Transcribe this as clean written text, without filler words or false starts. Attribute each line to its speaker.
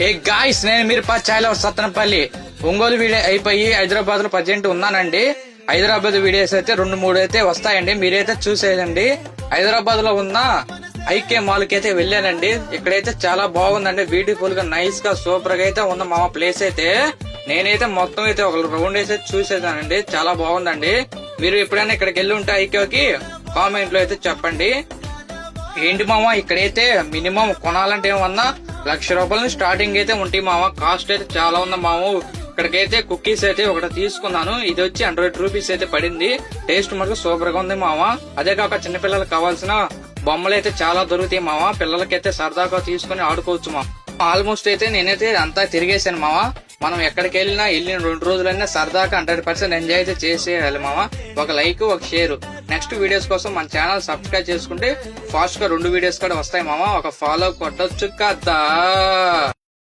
Speaker 1: ఏ guys, నేను మీరు ఛాయలో Sattenapalli Ongole video అయిపోయి హైదరాబాద్ లో ప్రజెంట్ ఉన్నానండి. హైదరాబాద్ వీడియోస్ అయితే 2-3 అయితే వస్తాయండి, మీరైతే చూసేయండి. హైదరాబాద్ లో ఉన్న ఐకే మాల్ కి అయితే వెళ్ళానండి. ఇక్కడైతే చాలా బాగుందండి, బ్యూటిఫుల్ గా నైస్ గా సూపర్ గా అయితే ఉన్న మా ప్లేస్ అయితే. నేనైతే మొత్తం అయితే ఒక రౌండ్ అయితే చూసేదానండి, చాలా బాగుందండి. మీరు ఎప్పుడైనా ఇక్కడికి వెళ్ళి ఉంటే ఐకేకి కామెంట్ లో అయితే చెప్పండి. ఏంటి మామ, ఇక్కడైతే మినిమం కొనాలంటే ఏమన్నా ₹1,00,000 స్టార్టింగ్ అయితే ఉంటాయి మామ. కాస్ట్ అయితే చాలా ఉంది మామ. ఇక్కడికైతే కుకీస్ అయితే ఒకటి తీసుకున్నాను, ఇది వచ్చి ₹100 అయితే పడింది. టేస్ట్ మటుకు సూపర్ గా ఉంది మామ. అదే కాక చిన్నపిల్లలకు కావాల్సిన బొమ్మలు అయితే చాలా దొరుకుతాయి మామ. పిల్లలకైతే సరదాగా తీసుకుని ఆడుకోవచ్చు మామ. ఆల్మోస్ట్ అయితే నేనైతే అంతా తిరిగేసాను మామ. మనం ఎక్కడికి వెళ్ళిన 2 రోజులైనా సరదాగా 100% ఎంజాయ్ అయితే చేసేయాలి మామ. ఒక లైక్, ఒక షేర్. నెక్స్ట్ వీడియోస్ కోసం మన ఛానల్ సబ్స్క్రైబ్ చేసుకుంటే ఫాస్ట్ గా 2 వీడియోస్ కూడా వస్తాయి మామ. ఒక ఫాలో కొట్టొచ్చు కదా.